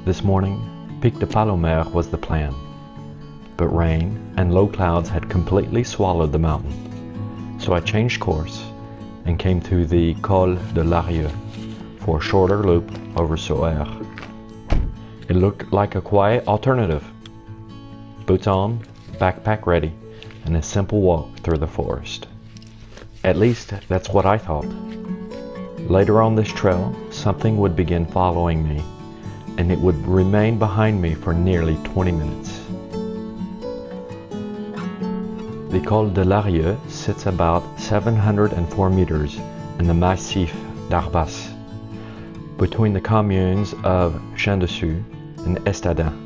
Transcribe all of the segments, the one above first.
This morning, Pic de Paloumère was the plan, but rain and low clouds had completely swallowed the mountain. So I changed course and came to the Col de Larrieu for a shorter loop over Sauère. It looked like a quiet alternative. Boots on, backpack ready, and a simple walk through the forest. At least that's what I thought. Later on this trail, something would begin following me, and it would remain behind me for nearly 20 minutes. The Col de Larrieu sits about 704 meters in the Massif d'Arbas, between the communes of Chain-Dessus and Estadin.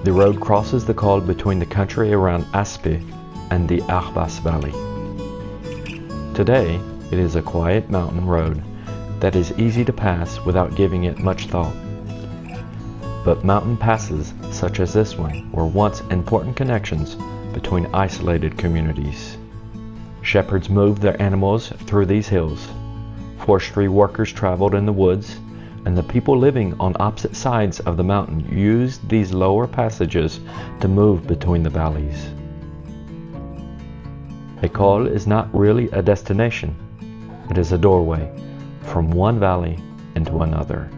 The road crosses the col between the country around Aspet and the Arbas Valley. Today, it is a quiet mountain road that is easy to pass without giving it much thought. But mountain passes such as this one were once important connections between isolated communities. Shepherds moved their animals through these hills. Forestry workers traveled in the woods, and the people living on opposite sides of the mountain used these lower passages to move between the valleys. A col is not really a destination. It is a doorway from one valley into another.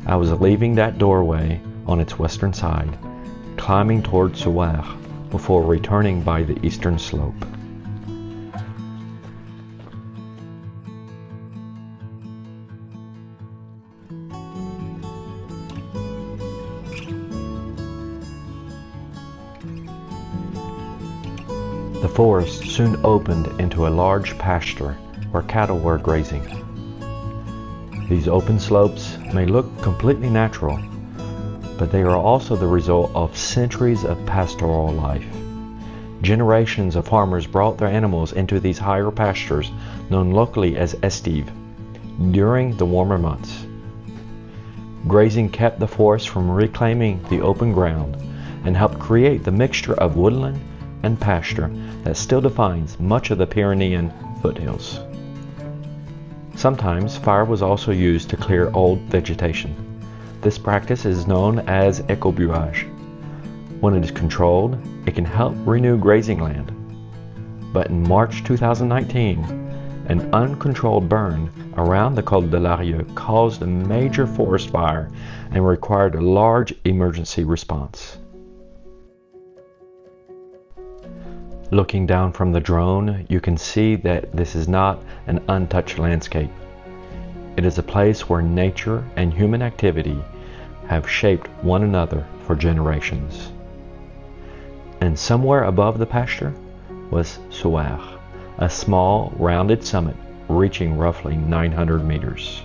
I was leaving that doorway on its western side, climbing toward Sauère before returning by the eastern slope. The forest soon opened into a large pasture where cattle were grazing. These open slopes may look completely natural, but they are also the result of centuries of pastoral life. Generations of farmers brought their animals into these higher pastures, known locally as estive, during the warmer months. Grazing kept the forest from reclaiming the open ground and helped create the mixture of woodland and pasture that still defines much of the Pyrenean foothills. Sometimes fire was also used to clear old vegetation. This practice is known as écobuage. When it is controlled, it can help renew grazing land. But in March 2019, an uncontrolled burn around the Col de Larrieu caused a major forest fire and required a large emergency response. Looking down from the drone, you can see that this is not an untouched landscape. It is a place where nature and human activity have shaped one another for generations. And somewhere above the pasture was Sauère, a small, rounded summit reaching roughly 900 meters.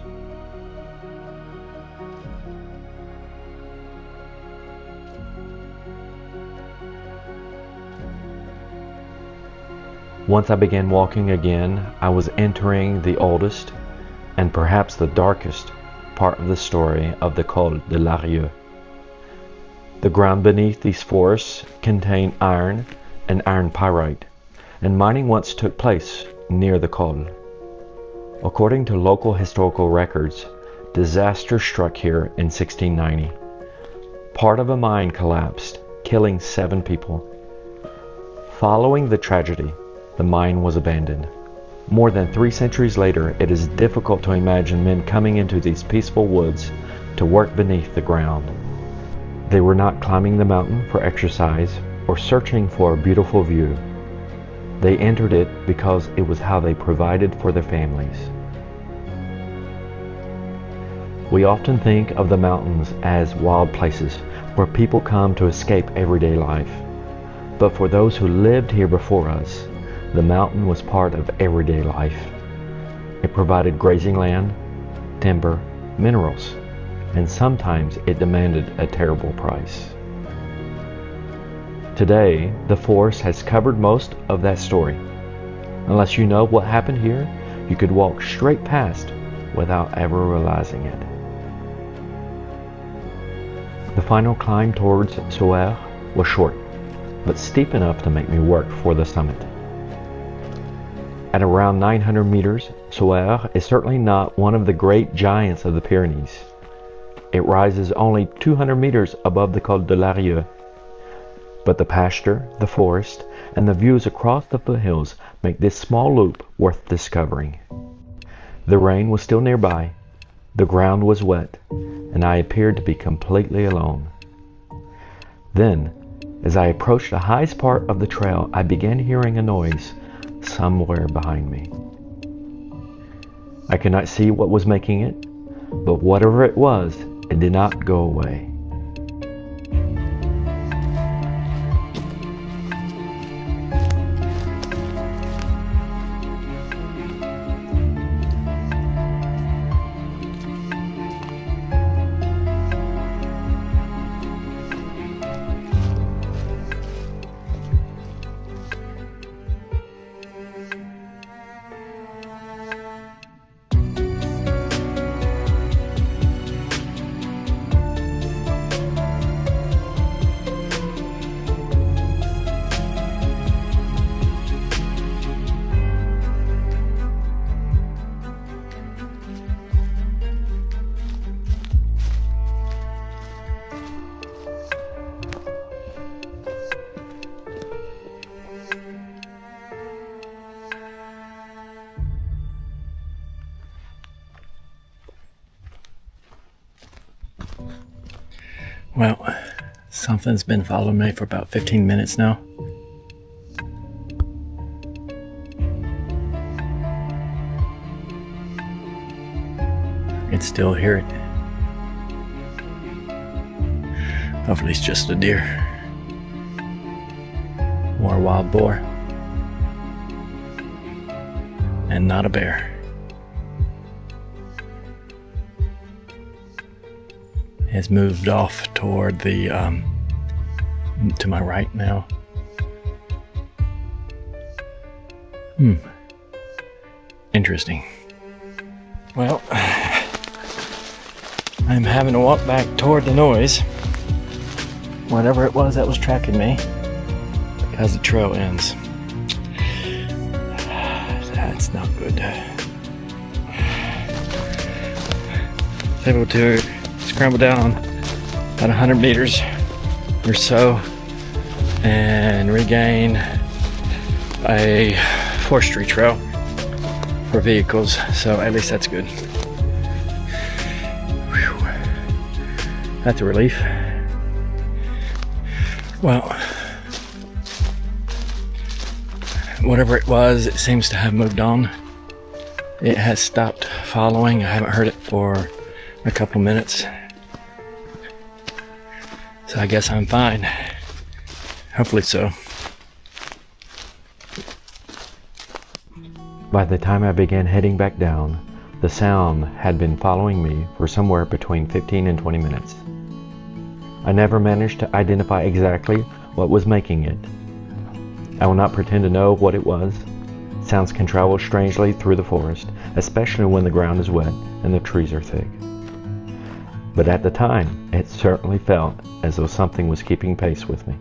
Once I began walking again, I was entering the oldest and perhaps the darkest part of the story of the Col de Larrieu. The ground beneath these forests contain iron and iron pyrite, and mining once took place near the col. According to local historical records, disaster struck here in 1690. Part of a mine collapsed, killing 7 people. Following the tragedy, the mine was abandoned. More than 3 centuries later, it is difficult to imagine men coming into these peaceful woods to work beneath the ground. They were not climbing the mountain for exercise or searching for a beautiful view. They entered it because it was how they provided for their families. We often think of the mountains as wild places where people come to escape everyday life. But for those who lived here before us, the mountain was part of everyday life. It provided grazing land, timber, minerals, and sometimes it demanded a terrible price. Today, the forest has covered most of that story. Unless you know what happened here, you could walk straight past without ever realizing it. The final climb towards Sauère was short, but steep enough to make me work for the summit. At around 900 meters, Sauère is certainly not one of the great giants of the Pyrenees. It rises only 200 meters above the Col de Larrieu, but the pasture, the forest, and the views across the foothills make this small loop worth discovering. The rain was still nearby, the ground was wet, and I appeared to be completely alone. Then, as I approached the highest part of the trail, I began hearing a noise somewhere behind me. I could not see what was making it, but whatever it was, it did not go away. Well, something's been following me for about 15 minutes now. I can still hear it. Hopefully it's just a deer or a wild boar and not a bear. Has moved off toward the to my right now. Interesting. Well, I'm having to walk back toward the noise, whatever it was that was tracking me, because the trail ends. That's not good. I was able to scramble down about 100 meters or so and regain a forestry trail for vehicles, so at least that's good. Whew. That's a relief. Well, whatever it was, it seems to have moved on. It has stopped following. I haven't heard it for a couple minutes. So I guess I'm fine. Hopefully so. By the time I began heading back down, the sound had been following me for somewhere between 15 and 20 minutes. I never managed to identify exactly what was making it. I will not pretend to know what it was. Sounds can travel strangely through the forest, especially when the ground is wet and the trees are thick. But at the time, it certainly felt as though something was keeping pace with me.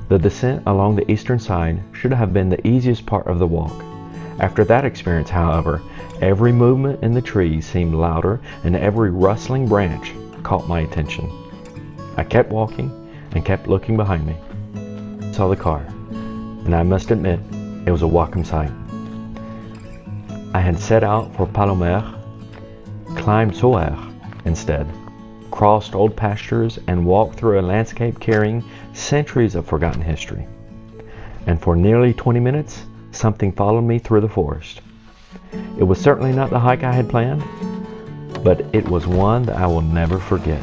The descent along the eastern side should have been the easiest part of the walk. After that experience, however, every movement in the trees seemed louder and every rustling branch caught my attention. I kept walking and kept looking behind me. I saw the car, and I must admit, it was a welcome sight. I had set out for Paloumère, climbed Sauère instead, crossed old pastures, and walked through a landscape carrying centuries of forgotten history. And for nearly 20 minutes, something followed me through the forest. It was certainly not the hike I had planned, but it was one that I will never forget.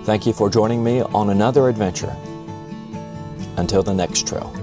Thank you for joining me on another adventure. Until the next trail.